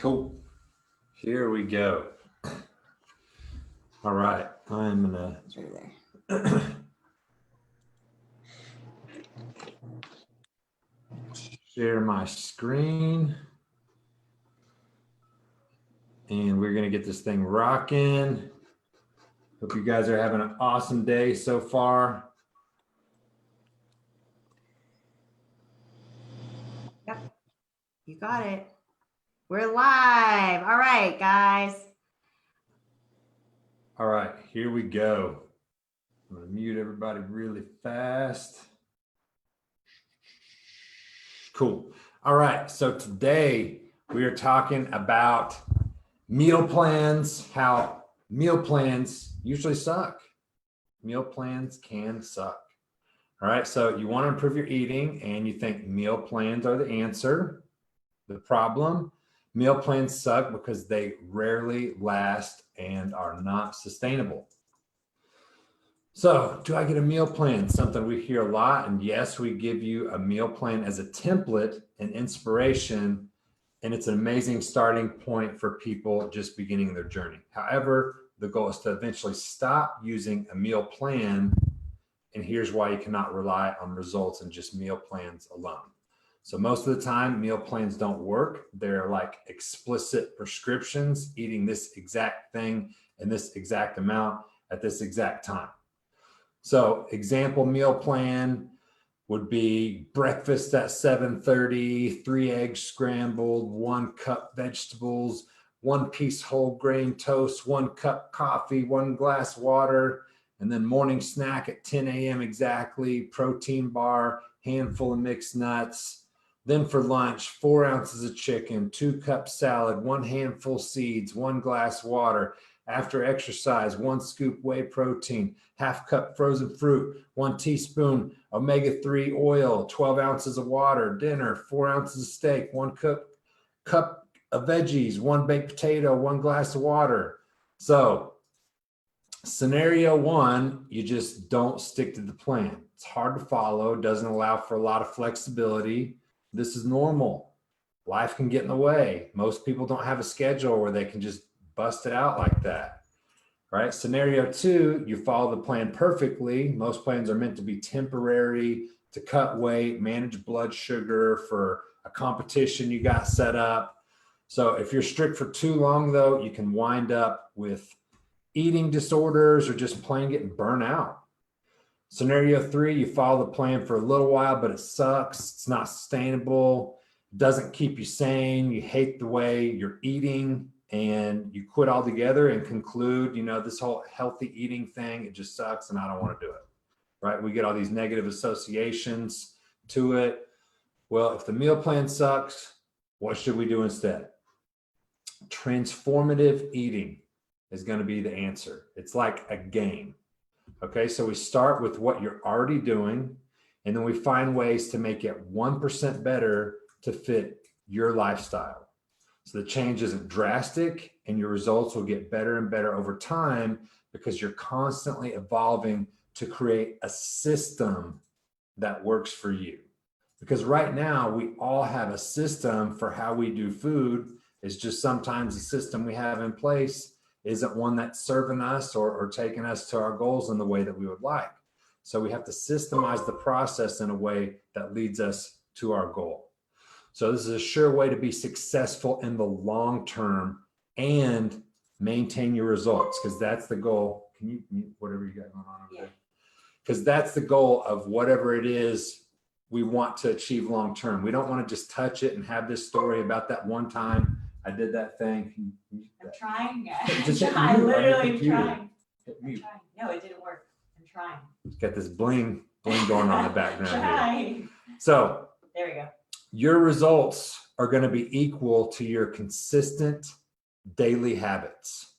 Cool. Here we go. All right. I'm gonna It's right there. share my screen. And we're gonna get this thing rocking. Hope you guys are having an awesome day so far. Yep. You got it. We're live. All right, guys. All right, here we go. I'm gonna mute everybody really fast. Cool. All right, so today we are talking about meal plans, how meal plans usually suck. Meal plans can suck. All right, so you want to improve your eating and you think meal plans are the answer. The problem, meal plans suck because they rarely last and are not sustainable. So, do I get a meal plan? Something we hear a lot. And yes, we give you a meal plan as a template and inspiration. And it's an amazing starting point for people just beginning their journey. However, the goal is to eventually stop using a meal plan. And here's why you cannot rely on results and just meal plans alone. So most of the time, meal plans don't work. They're like explicit prescriptions, eating this exact thing in this exact amount at this exact time. So example meal plan would be breakfast at 7:30, 3 eggs scrambled, 1 cup vegetables, 1 piece whole grain toast, 1 cup coffee, 1 glass water, and then morning snack at 10 a.m. exactly, protein bar, handful of mixed nuts. Then for lunch, 4 ounces of chicken, 2 cups salad, 1 handful seeds, 1 glass water. After exercise, 1 scoop whey protein, half cup frozen fruit, 1 teaspoon omega-3 oil, 12 ounces of water. Dinner, 4 ounces of steak, 1 cup of veggies, 1 baked potato, 1 glass of water. So scenario 1, you just don't stick to the plan. It's hard to follow, doesn't allow for a lot of flexibility. This is normal. Life can get in the way. Most people don't have a schedule where they can just bust it out like that, right? Scenario 2, you follow the plan perfectly. Most plans are meant to be temporary, to cut weight, manage blood sugar for a competition you got set up. So if you're strict for too long though, you can wind up with eating disorders or just plain getting burnt out. Scenario 3, you follow the plan for a little while, but it sucks. It's not sustainable. It doesn't keep you sane. You hate the way you're eating and you quit altogether and conclude, this whole healthy eating thing, it just sucks and I don't want to do it, right? We get all these negative associations to it. Well, if the meal plan sucks, what should we do instead? Transformative eating is going to be the answer. It's like a game. Okay, so we start with what you're already doing, and then we find ways to make it 1% better to fit your lifestyle. So the change isn't drastic, and your results will get better and better over time because you're constantly evolving to create a system that works for you. Because right now, we all have a system for how we do food. It's just sometimes the system we have in place isn't one that's serving us or taking us to our goals in the way that we would like. So we have to systemize the process in a way that leads us to our goal. So this is a sure way to be successful in the long term and maintain your results, because that's the goal. Can you mute whatever you got going on over there? Because that's the goal of whatever it is we want to achieve long term. We don't want to just touch it and have this story about that one time I did that thing. I'm trying. I literally am trying. I'm trying. No, it didn't work. I'm trying. It's got this bling going on in the background here. So there we go. Your results are going to be equal to your consistent daily habits.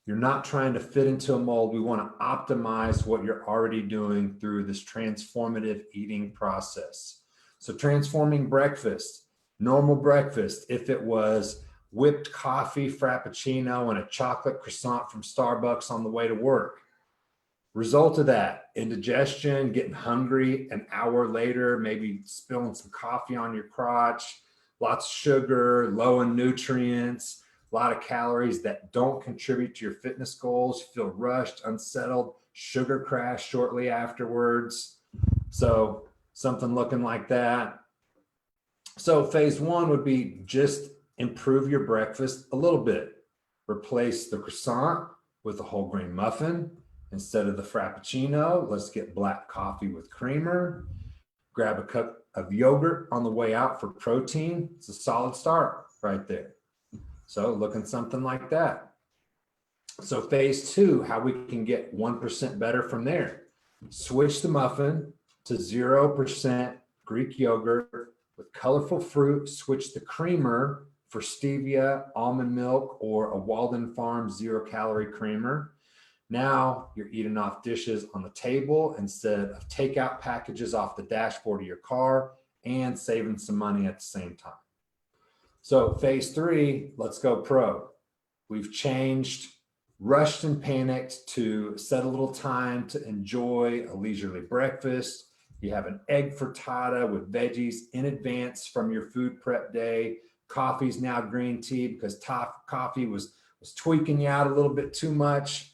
You're not trying to fit into a mold. We want to optimize what you're already doing through this transformative eating process. So transforming breakfast, normal breakfast, if it was whipped coffee, frappuccino, and a chocolate croissant from Starbucks on the way to work. Result of that, indigestion, getting hungry an hour later, maybe spilling some coffee on your crotch, lots of sugar, low in nutrients, a lot of calories that don't contribute to your fitness goals. You feel rushed, unsettled, sugar crash shortly afterwards. So something looking like that. So phase one would be just improve your breakfast a little bit. Replace the croissant with a whole grain muffin. Instead of the frappuccino, let's get black coffee with creamer. Grab a cup of yogurt on the way out for protein. It's a solid start right there. So looking something like that. So phase two, how we can get 1% better from there. Switch the muffin to 0% Greek yogurt with colorful fruit. Switch the creamer for stevia, almond milk, or a Walden Farms 0-calorie creamer. Now you're eating off dishes on the table instead of takeout packages off the dashboard of your car, and saving some money at the same time. So phase three, let's go pro. We've changed rushed and panicked to set a little time to enjoy a leisurely breakfast. You have an egg frittata with veggies in advance from your food prep day. Coffee's now green tea because coffee was tweaking you out a little bit too much.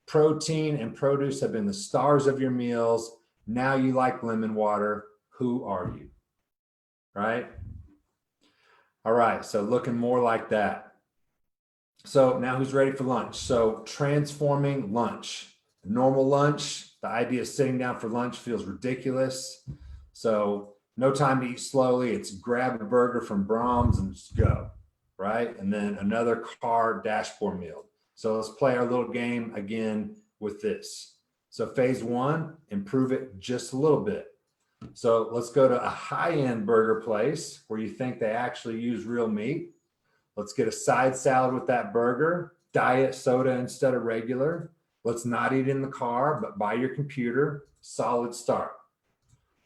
Protein and produce have been the stars of your meals. Now you like lemon water. Who are you? Right? All right, so looking more like that. So now who's ready for lunch? So transforming lunch. Normal lunch, the idea of sitting down for lunch feels ridiculous. So no time to eat slowly. It's grab a burger from Brahms and just go, right? And then another car dashboard meal. So let's play our little game again with this. So phase one, improve it just a little bit. So let's go to a high-end burger place where you think they actually use real meat. Let's get a side salad with that burger, diet soda instead of regular. Let's not eat in the car, but by your computer. Solid start.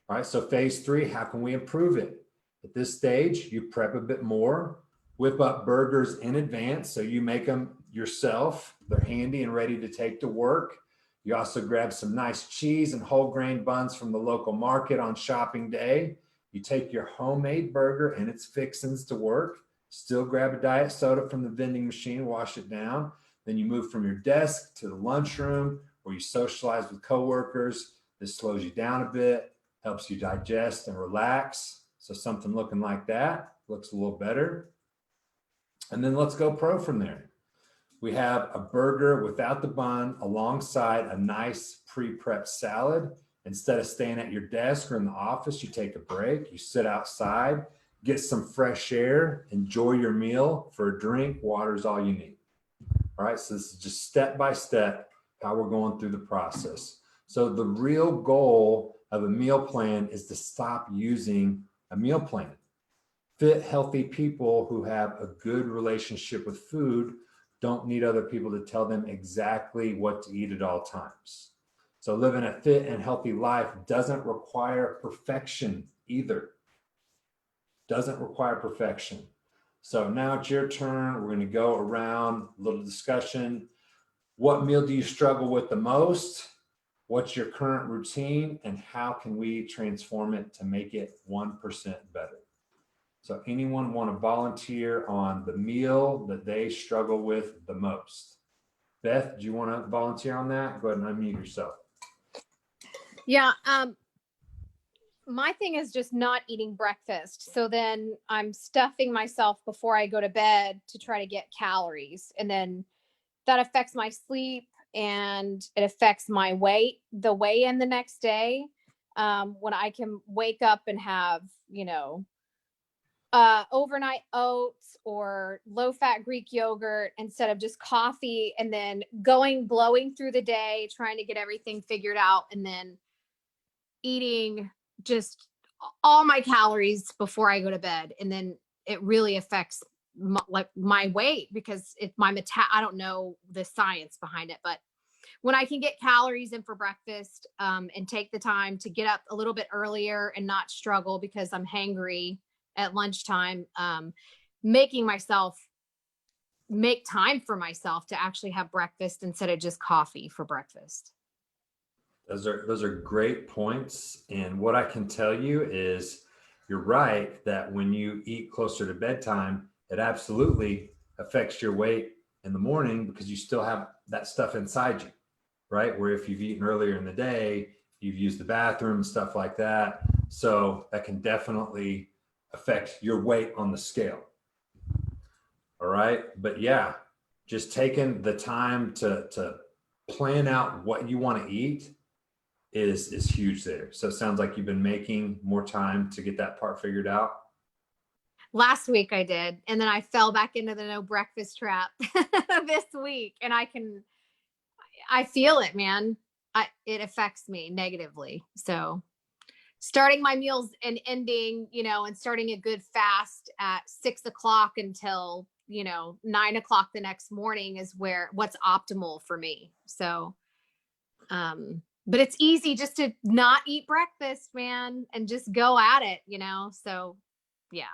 All right, so phase three, how can we improve it? At this stage, you prep a bit more, whip up burgers in advance so you make them yourself. They're handy and ready to take to work. You also grab some nice cheese and whole grain buns from the local market on shopping day. You take your homemade burger and its fixings to work. Still grab a diet soda from the vending machine, wash it down. Then you move from your desk to the lunchroom where you socialize with coworkers. This slows you down a bit, helps you digest and relax. So something looking like that looks a little better. And then let's go pro from there. We have a burger without the bun alongside a nice pre-prep salad. Instead of staying at your desk or in the office, you take a break, you sit outside, get some fresh air, enjoy your meal. For a drink, water is all you need. All right, so this is just step by step how we're going through the process. So the real goal of a meal plan is to stop using a meal plan. Fit, healthy people who have a good relationship with food don't need other people to tell them exactly what to eat at all times. So living a fit and healthy life doesn't require perfection either. Doesn't require perfection. So now it's your turn. We're going to go around, a little discussion. What meal do you struggle with the most? What's your current routine? And how can we transform it to make it 1% better? So anyone want to volunteer on the meal that they struggle with the most? Beth, do you want to volunteer on that? Go ahead and unmute yourself. Yeah. My thing is just not eating breakfast. So then I'm stuffing myself before I go to bed to try to get calories. And then that affects my sleep and it affects my weight, the weigh-in the next day. When I can wake up and have, overnight oats or low-fat Greek yogurt instead of just coffee, and then blowing through the day, trying to get everything figured out, and then eating just all my calories before I go to bed. And then it really affects my weight because I don't know the science behind it, but when I can get calories in for breakfast, and take the time to get up a little bit earlier and not struggle because I'm hangry at lunchtime, making myself make time for myself to actually have breakfast instead of just coffee for breakfast. Those are great points. And what I can tell you is you're right that when you eat closer to bedtime, it absolutely affects your weight in the morning because you still have that stuff inside you, right? Where if you've eaten earlier in the day, you've used the bathroom, stuff like that. So that can definitely affect your weight on the scale. All right. But yeah, just taking the time to plan out what you want to eat is huge there. So it sounds like you've been making more time to get that part figured out. Last week I did, and then I fell back into the no breakfast trap this week, and I feel it, man. It affects me negatively. So starting my meals and ending, and starting a good fast at 6 o'clock until 9 o'clock the next morning is what's optimal for me. So, but it's easy just to not eat breakfast, man, and just go at it, so yeah.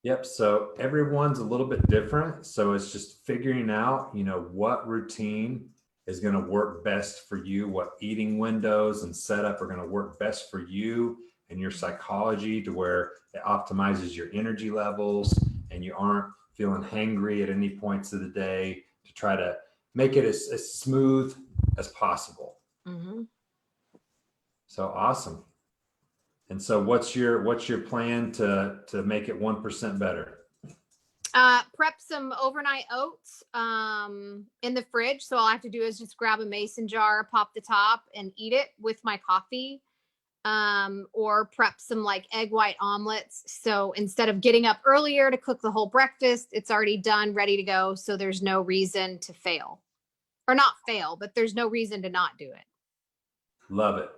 Yep. So everyone's a little bit different. So it's just figuring out, what routine is going to work best for you, what eating windows and setup are going to work best for you and your psychology to where it optimizes your energy levels and you aren't feeling hangry at any points of the day to try to make it as smooth as possible. Mm-hmm. So awesome. And so what's your plan to make it 1% better? Prep some overnight oats in the fridge. So all I have to do is just grab a mason jar, pop the top, and eat it with my coffee. Or prep some like egg white omelets. So instead of getting up earlier to cook the whole breakfast, it's already done, ready to go. So there's no reason to fail. Or not fail, but there's no reason to not do it. Love it.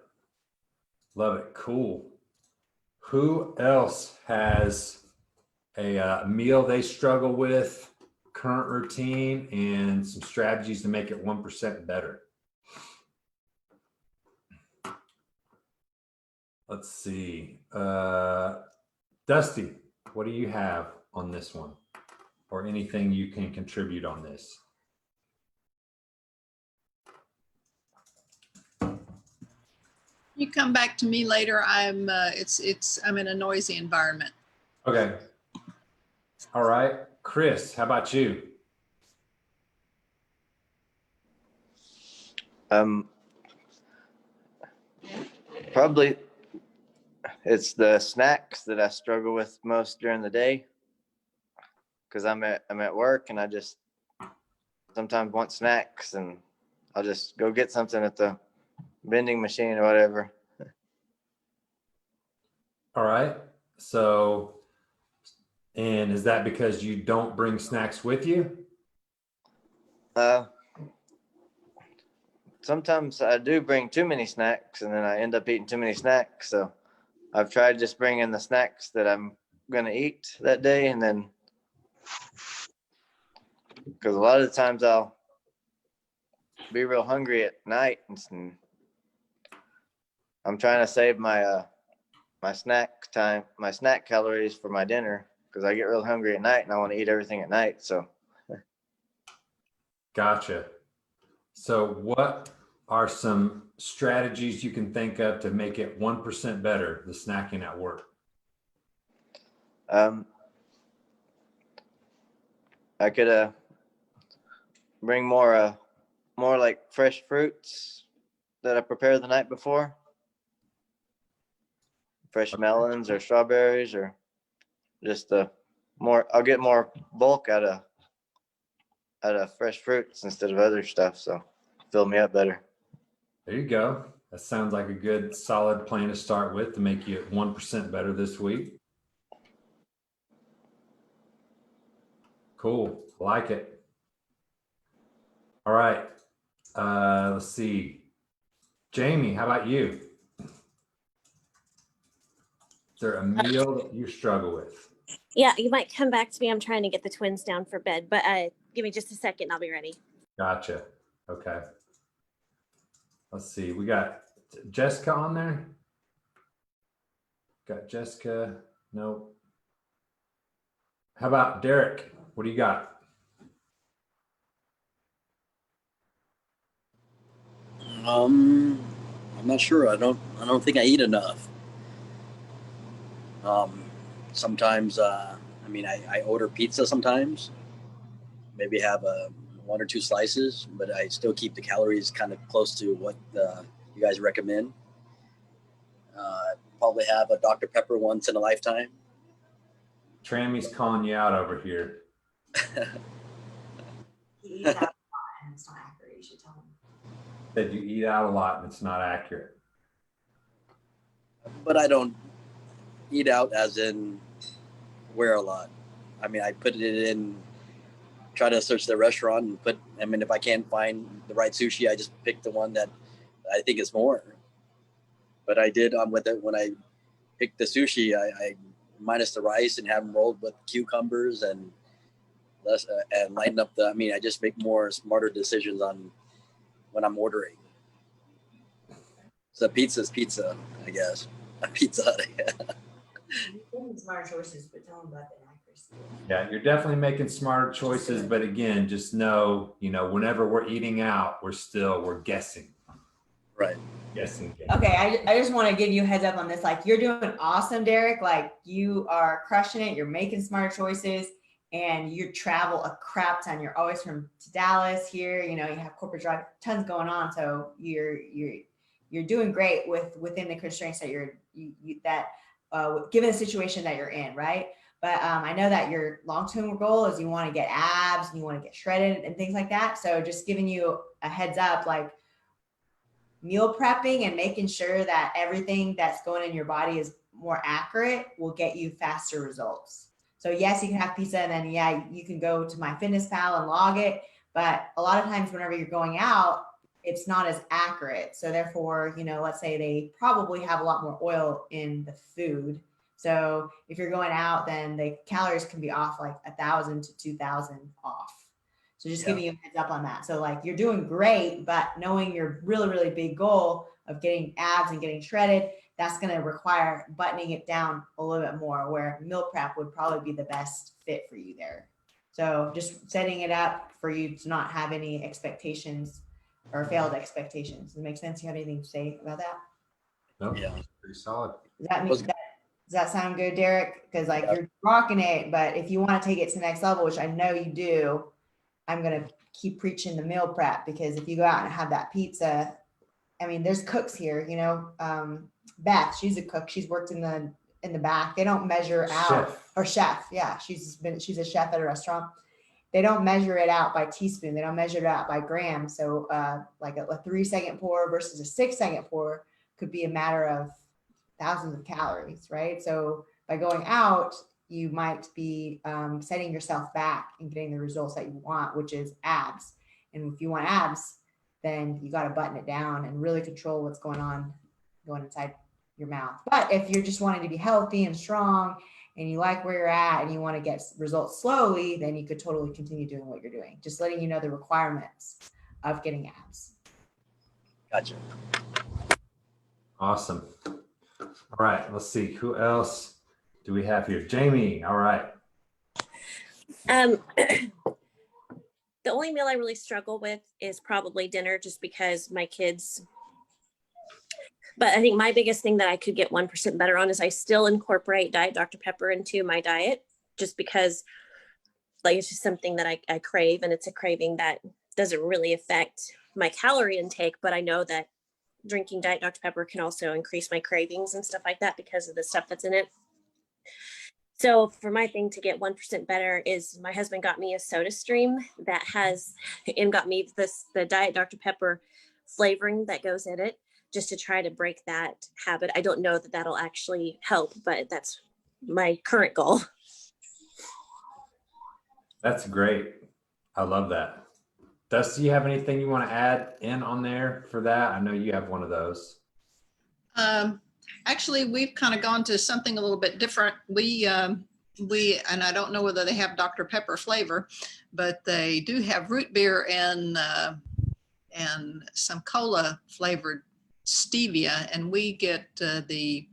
Love it. Cool. Who else has a meal they struggle with, current routine, and some strategies to make it 1% better? Let's see. Dusty, what do you have on this one? Or anything you can contribute on this? You come back to me later. I'm in a noisy environment. Okay. All right. Chris, how about you? Probably it's the snacks that I struggle with most during the day because I'm at work and I just sometimes want snacks and I'll just go get something at the vending machine or whatever. All right. So, and is that because you don't bring snacks with you? Sometimes I do bring too many snacks and then I end up eating too many snacks. So I've tried just bringing the snacks that I'm going to eat that day. And then, because a lot of the times I'll be real hungry at night and I'm trying to save my snack time, my snack calories for my dinner because I get real hungry at night and I want to eat everything at night. So. Gotcha. So what are some strategies you can think of to make it 1% better, the snacking at work? I could bring more like fresh fruits that I prepared the night before. Fresh melons or strawberries or just I'll get more bulk out of fresh fruits instead of other stuff. So fill me up better. There you go. That sounds like a good solid plan to start with to make you 1% better this week. Cool. Like it. All right. Let's see. Jamie, how about you? Is there a meal that you struggle with? Yeah, you might come back to me. I'm trying to get the twins down for bed, but give me just a second. I'll be ready. Gotcha. Okay. Let's see. We got Jessica on there. Got Jessica. No. How about Derek? What do you got? I'm not sure. I don't think I eat enough. Sometimes, I order pizza sometimes, maybe have one or two slices, but I still keep the calories kind of close to what you guys recommend. Probably have a Dr. Pepper once in a lifetime. Trammy's calling you out over here. He eats out a lot and it's not accurate. You should tell him. Said you eat out a lot and it's not accurate. But I don't eat out as in where a lot. I mean, I put it in, try to search the restaurant and if I can't find the right sushi, I just pick the one that I think is more. But I did with it when I picked the sushi, I minus the rice and have them rolled with cucumbers and less and lighten up I just make more smarter decisions on when I'm ordering. So pizza's pizza, I guess. A Pizza Hut. Making smart choices, but tell him about the accuracy. Yeah, you're definitely making smarter choices, but again, just know, whenever we're eating out, we're guessing. Right. Guessing. Okay, I just want to give you a heads up on this. Like, you're doing awesome, Derek. Like, you are crushing it. You're making smart choices, and you travel a crap ton. You're always from to Dallas here. You have corporate drive, tons going on. So you're doing great within the constraints that given the situation that you're in, right? But I know that your long-term goal is you want to get abs and you want to get shredded and things like that. So just giving you a heads up, like, meal prepping and making sure that everything that's going in your body is more accurate will get you faster results. So yes, you can have pizza and then you can go to MyFitnessPal and log it. But a lot of times whenever you're going out, it's not as accurate. So therefore, let's say they probably have a lot more oil in the food. So if you're going out, then the calories can be off like 1,000 to 2,000 off. So just giving you a heads up on that. So like, you're doing great, but knowing your really, really big goal of getting abs and getting shredded, that's going to require buttoning it down a little bit more, where meal prep would probably be the best fit for you there. So just setting it up for you to not have any expectations or failed expectations. Does it make sense? You have anything to say about that? No, Yeah. pretty solid. Does that sound good, Derek? Because you're rocking it, but if you want to take it to the next level, which I know you do, I'm going to keep preaching the meal prep, because if you go out and have that pizza, there's cooks here, Beth, she's a cook. She's worked in the back. They don't measure out, or chef. Yeah. She's a chef at a restaurant. They don't measure it out by teaspoon. They don't measure it out by grams. So like a 3-second pour versus a 6-second pour could be a matter of thousands of calories, right? So by going out, you might be setting yourself back and getting the results that you want, which is abs. And if you want abs, then you got to button it down and really control what's going inside your mouth. But if you're just wanting to be healthy and strong and you like where you're at and you want to get results slowly, then you could totally continue doing what you're doing. Just letting you know the requirements of getting abs. Gotcha. Awesome. All right, let's see. Who else do we have here? Jamie. All right. The only meal I really struggle with is probably dinner, just because my kids. But I think my biggest thing that I could get 1% better on is I still incorporate Diet Dr. Pepper into my diet, just because it's just something that I crave, and it's a craving that doesn't really affect my calorie intake. But I know that drinking Diet Dr. Pepper can also increase my cravings and stuff like that because of the stuff that's in it. So for my thing to get 1% better is my husband got me a soda stream that has, and got me the Diet Dr. Pepper flavoring that goes in it, just to try to break that habit. I don't know that that'll actually help, but that's my current goal. That's great. I love that. Dusty, you have anything you want to add in on there for that? I know you have one of those. Actually, we've kind of gone to something a little bit different. We and I don't know whether they have Dr. Pepper flavor, but they do have root beer and some cola flavored stevia, and we get the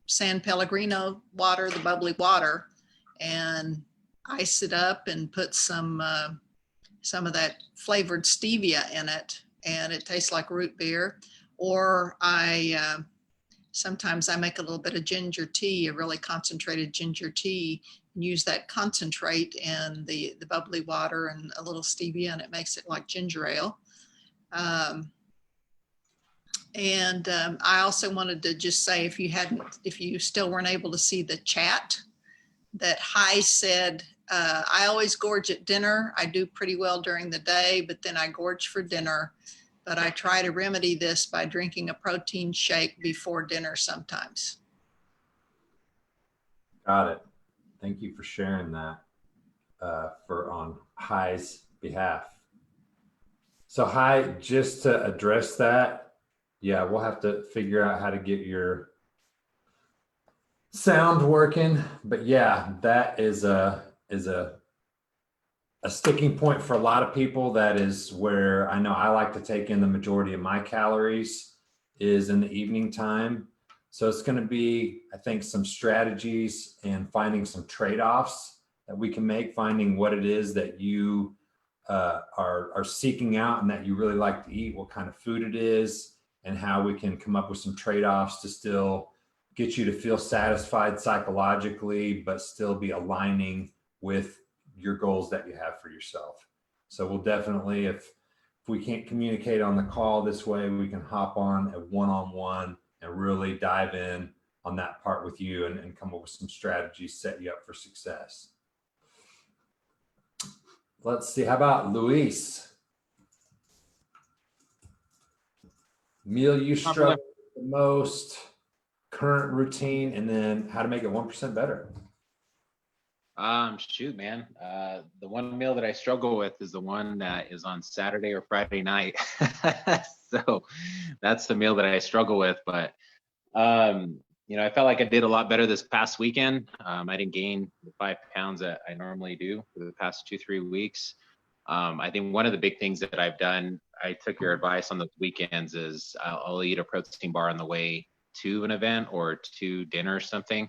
San Pellegrino water, the bubbly water, and ice it up and put some of that flavored stevia in it, and it tastes like root beer. Or I sometimes I make a little bit of ginger tea, a really concentrated ginger tea, and use that concentrate and the bubbly water and a little stevia, and it makes it like ginger ale. I also wanted to just say, if you still weren't able to see the chat, that Hi said, I always gorge at dinner. I do pretty well during the day, but then I gorge for dinner. But I try to remedy this by drinking a protein shake before dinner sometimes. Got it. Thank you for sharing that on Hi's behalf. So Hi, just to address that, yeah, we'll have to figure out how to get your sound working. But yeah, that is a sticking point for a lot of people. That is where I know I like to take in the majority of my calories is in the evening time. So it's going to be, I think, some strategies and finding some trade-offs that we can make, finding what it is that you are seeking out and that you really like to eat, what kind of food it is, and how we can come up with some trade-offs to still get you to feel satisfied psychologically, but still be aligning with your goals that you have for yourself. So we'll definitely, if we can't communicate on the call this way, we can hop on a one-on-one and really dive in on that part with you and come up with some strategies, set you up for success. Let's see, how about Luis? Meal you struggle with the most, current routine, and then how to make it 1% better. Shoot, man. The one meal that I struggle with is the one that is on Saturday or Friday night. So that's the meal that I struggle with. But, I felt like I did a lot better this past weekend. I didn't gain the 5 pounds that I normally do for the past 2-3 weeks. I think one of the big things that I've done, I took your advice on the weekends, is I'll eat a protein bar on the way to an event or to dinner or something.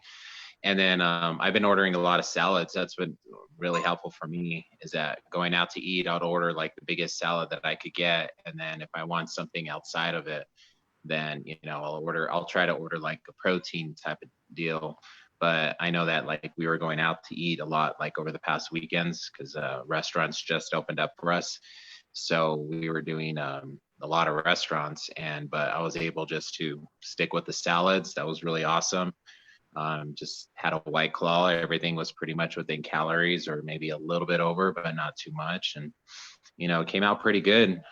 And then I've been ordering a lot of salads. That's been really helpful for me, is that going out to eat, I'll order like the biggest salad that I could get. And then if I want something outside of it, then, I'll try to order like a protein type of deal. But I know that like we were going out to eat a lot, like over the past weekends, because restaurants just opened up for us. So we were doing a lot of restaurants, but I was able just to stick with the salads. That was really awesome. Just had a White Claw. Everything was pretty much within calories, or maybe a little bit over, but not too much. And, it came out pretty good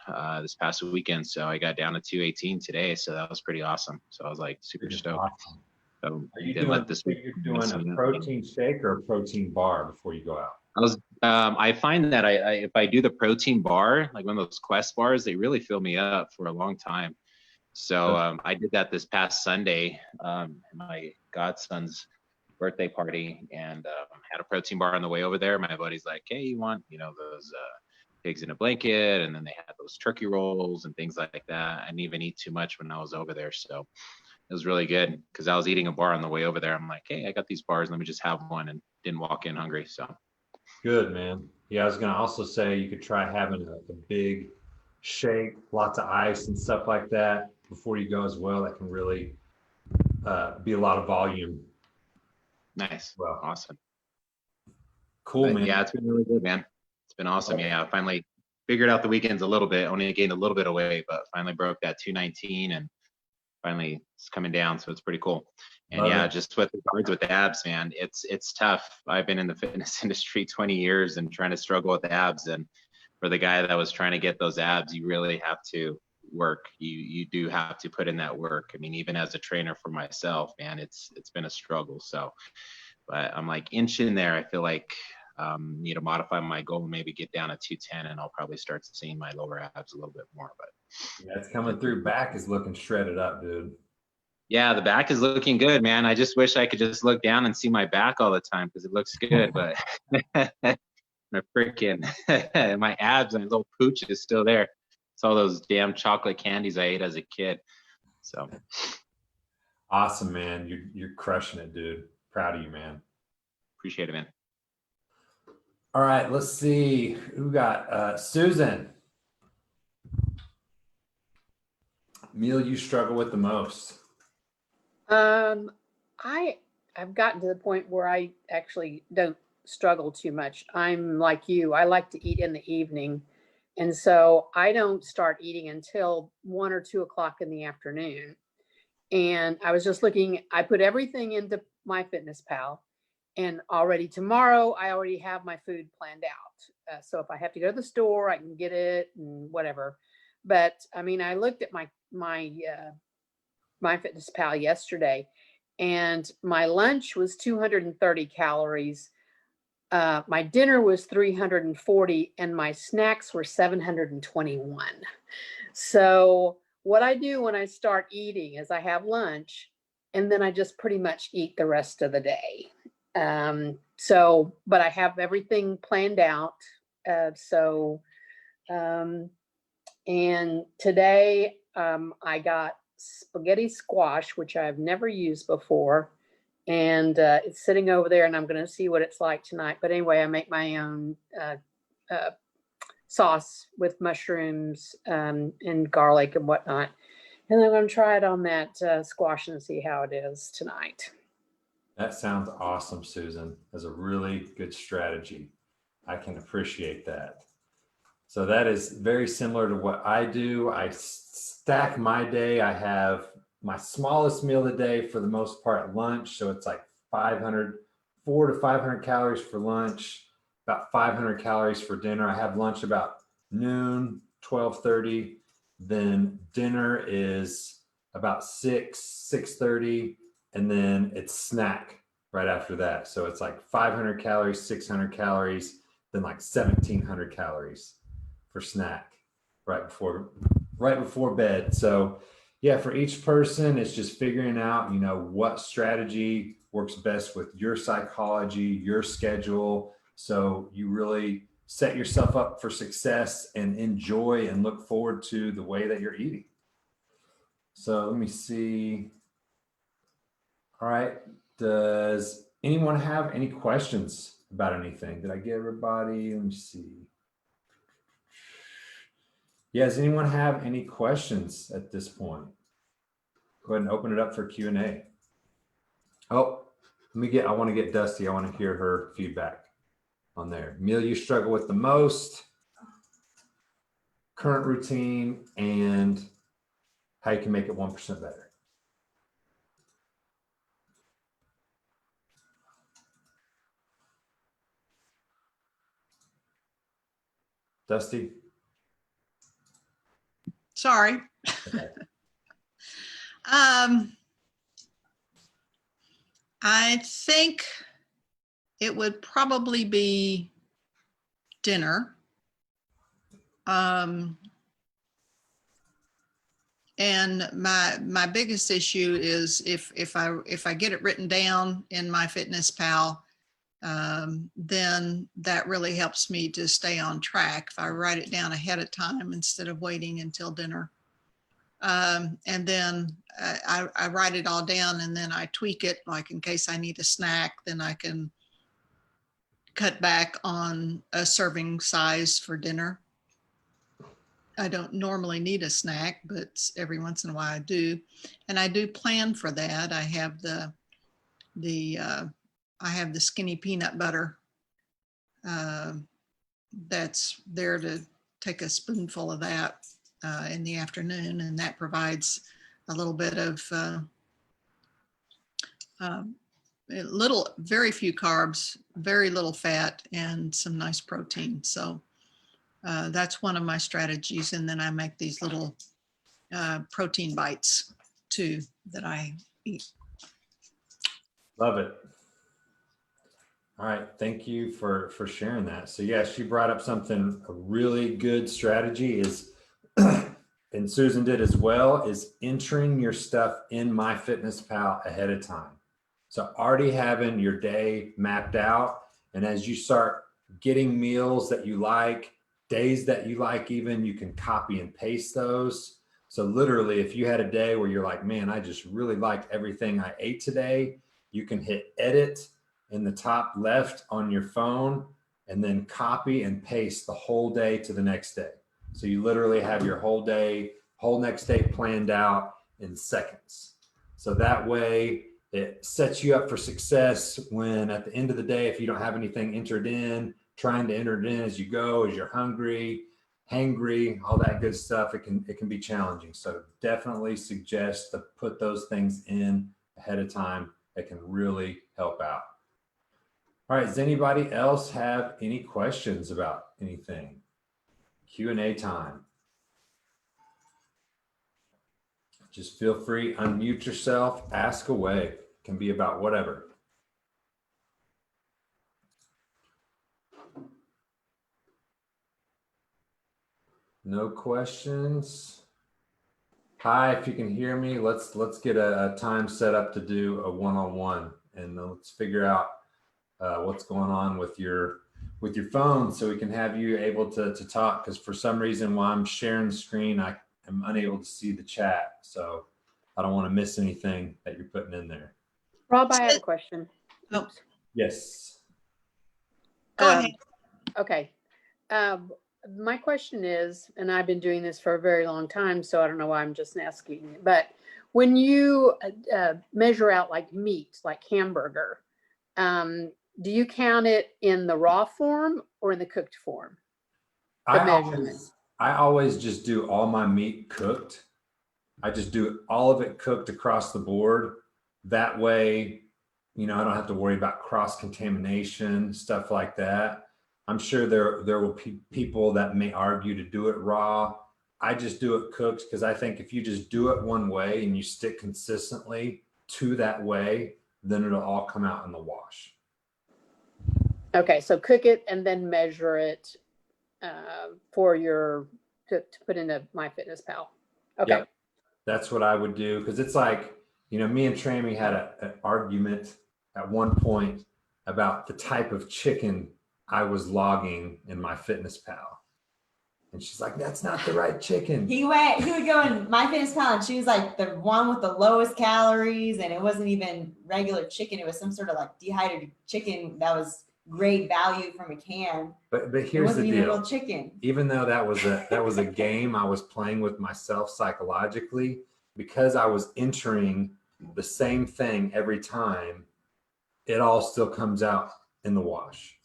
this past weekend. So I got down to 218 today. So that was pretty awesome. So I was like super stoked. Awesome. So Are you doing a protein shake or a protein bar before you go out? I find that if I do the protein bar, like one of those Quest bars, they really fill me up for a long time. So I did that this past Sunday, my godson's birthday party, and had a protein bar on the way over there. My buddy's like, hey, you want, those pigs in a blanket? And then they had those turkey rolls and things like that. I didn't even eat too much when I was over there. So it was really good, because I was eating a bar on the way over there. I'm like, hey, I got these bars. Let me just have one, and didn't walk in hungry. So good, man. Yeah, I was going to also say you could try having a big shake, lots of ice and stuff like that before you go as well. That can really be a lot of volume. Nice. Well, awesome. Cool, man. Yeah, it's been really good, man. It's been awesome. Yeah, I finally figured out the weekends a little bit. Only gained a little bit of weight, but finally broke that 219, and finally it's coming down. So it's pretty cool. And just with regards with the abs, man, it's tough. I've been in the fitness industry 20 years and trying to struggle with the abs. And for the guy that was trying to get those abs, you really have to work. You do have to put in that work. I mean, even as a trainer for myself, man, it's been a struggle. So, but I'm like inching there. I feel like need to modify my goal and maybe get down to 210, and I'll probably start seeing my lower abs a little bit more. But yeah, it's coming through. Back is looking shredded up, dude. Yeah, the back is looking good, man. I just wish I could just look down and see my back all the time, because it looks good. But my freaking my abs and his little pooch is still there. It's all those damn chocolate candies I ate as a kid. So awesome, man. You're crushing it, dude. Proud of you, man. Appreciate it, man. All right, let's see. Who got Susan? Meal you struggle with the most? I've gotten to the point where I actually don't struggle too much. I'm like you. I like to eat in the evening. And so I don't start eating until 1 or 2 o'clock in the afternoon. And I was just looking, I put everything into my Fitness Pal, and already tomorrow I already have my food planned out. So if I have to go to the store, I can get it and whatever. But I mean, I looked at my Fitness Pal yesterday, and my lunch was 230 calories. My dinner was 340, and my snacks were 721. So what I do when I start eating is I have lunch, and then I just pretty much eat the rest of the day. But I have everything planned out. And today I got spaghetti squash, which I've never used before. And it's sitting over there, and I'm going to see what it's like tonight. But anyway, I make my own sauce with mushrooms and garlic and whatnot. And I'm going to try it on that squash and see how it is tonight. That sounds awesome, Susan. That's a really good strategy. I can appreciate that. So that is very similar to what I do. I stack my day. I have my smallest meal of the day for the most part at lunch. So it's like 400 to 500 calories for lunch, about 500 calories for dinner. I have lunch about noon, 12:30. Then dinner is about 6:30. And then it's snack right after that. So it's like 500 calories, 600 calories, then like 1,700 calories for snack right before bed. So yeah, for each person, it's just figuring out, what strategy works best with your psychology, your schedule. So you really set yourself up for success and enjoy and look forward to the way that you're eating. So let me see. All right. Does anyone have any questions about anything? Did I get everybody? Let me see. Yeah, does anyone have any questions at this point? Go ahead and open it up for Q&A. Oh, I want to get Dusty. I want to hear her feedback on there. Meal you struggle with the most, current routine, and how you can make it 1% better. Dusty? Sorry. Okay. I think it would probably be dinner. And my biggest issue is if I get it written down in my Fitness Pal, then that really helps me to stay on track if I write it down ahead of time instead of waiting until dinner. And then I write it all down, and then I tweak it, like in case I need a snack, then I can cut back on a serving size for dinner. I don't normally need a snack, but every once in a while I do. And I do plan for that. I have the skinny peanut butter that's there to take a spoonful of that in the afternoon, and that provides a little bit of very few carbs, very little fat, and some nice protein. So that's one of my strategies. And then I make these little protein bites too that I eat. Love it. All right. Thank you for sharing that. So yeah, she brought up something, a really good strategy is, and Susan did as well, is entering your stuff in MyFitnessPal ahead of time. So already having your day mapped out. And as you start getting meals that you like, days that you like, even, you can copy and paste those. So literally, if you had a day where you're like, man, I just really liked everything I ate today, you can hit edit in the top left on your phone and then copy and paste the whole day to the next day. So you literally have your whole next day planned out in seconds. So that way it sets you up for success when at the end of the day, if you don't have anything entered in, trying to enter it in as you go, as you're hungry, hangry, all that good stuff, it can be challenging. So definitely suggest to put those things in ahead of time. It can really help out. All right, does anybody else have any questions about anything? Q&A time. Just feel free, unmute yourself, ask away. It can be about whatever. No questions. Hi, if you can hear me, let's get a time set up to do a one-on-one, and let's figure out what's going on with your phone so we can have you able to talk, because for some reason while I'm sharing the screen, I am unable to see the chat. So I don't want to miss anything that you're putting in there. Rob, I have a question. Oh. Yes. Go ahead. Okay. My question is, and I've been doing this for a very long time, so I don't know why I'm just asking, but when you measure out like meat, like hamburger, do you count it in the raw form or in the cooked form? I always just do all my meat cooked. I just do all of it cooked across the board. That way, I don't have to worry about cross-contamination, stuff like that. I'm sure there will be people that may argue to do it raw. I just do it cooked because I think if you just do it one way and you stick consistently to that way, then it'll all come out in the wash. Okay, so cook it and then measure it for to put into MyFitnessPal. Okay. Yep. That's what I would do, because it's like, me and Trammy had an argument at one point about the type of chicken I was logging in MyFitnessPal. And she's like, that's not the right chicken. He would go in MyFitnessPal and choose like the one with the lowest calories, and it wasn't even regular chicken. It was some sort of like dehydrated chicken that was great value from a can. But here's the deal. Even real chicken. Even though that was a game I was playing with myself psychologically, because I was entering the same thing every time, it all still comes out in the wash,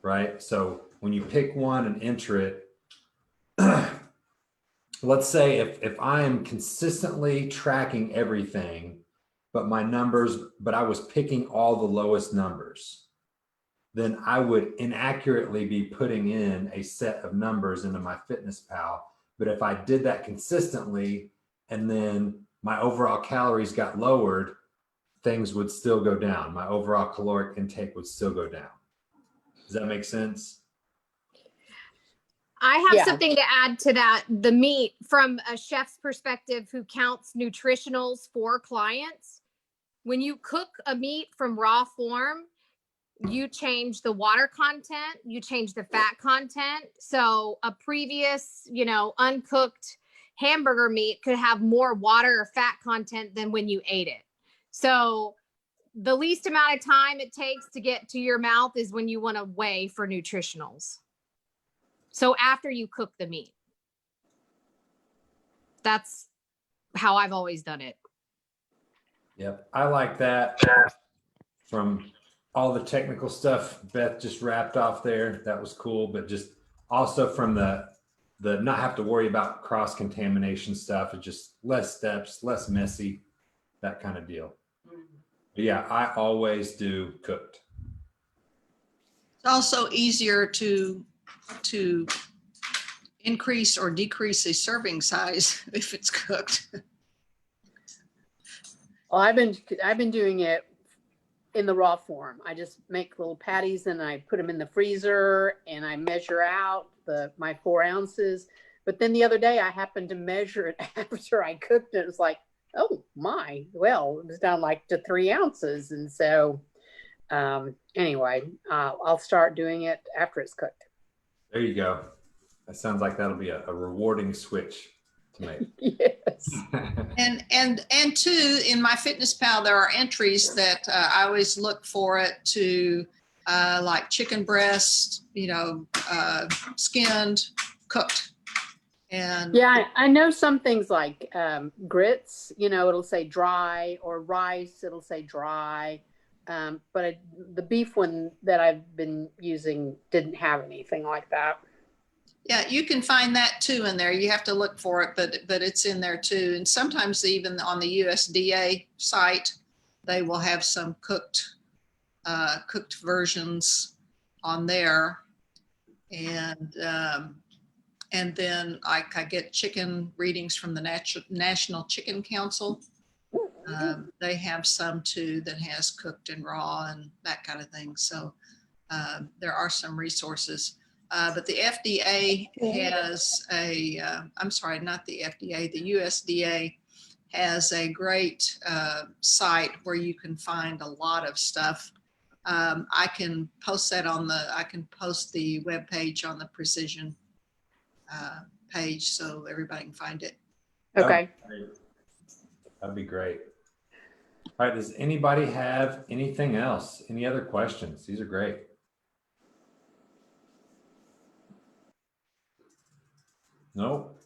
right? So when you pick one and enter it, let's say if I am consistently tracking everything, but I was picking all the lowest numbers, then I would inaccurately be putting in a set of numbers into MyFitnessPal. But if I did that consistently and then my overall calories got lowered, things would still go down. My overall caloric intake would still go down. Does that make sense? I have something to add to that. The meat, from a chef's perspective who counts nutritionals for clients, when you cook a meat from raw form, you change the water content, you change the fat content. So a previous, uncooked hamburger meat could have more water or fat content than when you ate it. So the least amount of time it takes to get to your mouth is when you want to weigh for nutritionals. So after you cook the meat. That's how I've always done it. Yep. I like that. From all the technical stuff Beth just wrapped off there, that was cool. But just also from the not have to worry about cross-contamination stuff. It's just less steps, less messy, that kind of deal. But yeah, I always do cooked. It's also easier to increase or decrease a serving size if it's cooked. Well, I've been doing it in the raw form. I just make little patties and I put them in the freezer and I measure out my 4 ounces. But then the other day I happened to measure it after I cooked it. It was like, oh my, well, it was down like to 3 ounces. And so anyway, I'll start doing it after it's cooked. There you go. That sounds like that'll be a rewarding switch to make. Yes. And two, in MyFitnessPal, there are entries that I always look for it to like chicken breast, skinned, cooked. And Yeah, I know some things like grits, it'll say dry, or rice, it'll say dry. But the beef one that I've been using didn't have anything like that. yeah, you can find that too in there. You have to look for it, but it's in there too. And sometimes even on the USDA site, they will have some cooked versions on there. And then I get chicken readings from the National Chicken Council. They have some too that has cooked and raw and that kind of thing. So there are some resources. But the FDA has I'm sorry, not the FDA, the USDA has a great site where you can find a lot of stuff. I can post that I can post the webpage on the Precision page so everybody can find it. Okay. That'd be great. All right, does anybody have anything else? Any other questions? These are great. Nope.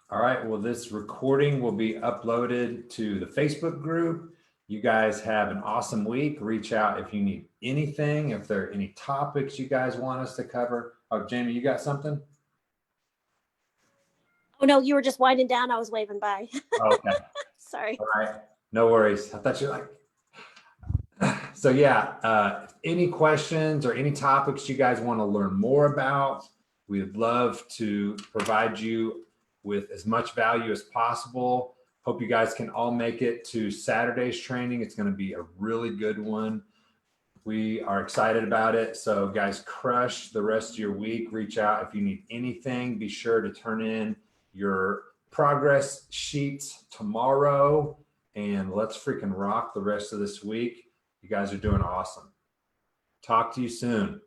All right, well, this recording will be uploaded to the Facebook group. You guys have an awesome week. Reach out if you need anything, if there are any topics you guys want us to cover. Oh, Jamie, you got something? Oh no, you were just winding down. I was waving by. Okay. Sorry. All right. No worries. I thought you were like, so yeah, any questions or any topics you guys want to learn more about, we'd love to provide you with as much value as possible. Hope you guys can all make it to Saturday's training. It's going to be a really good one. We are excited about it. So guys, crush the rest of your week. Reach out if you need anything. Be sure to turn in your progress sheets tomorrow, and let's freaking rock the rest of this week. You guys are doing awesome. Talk to you soon.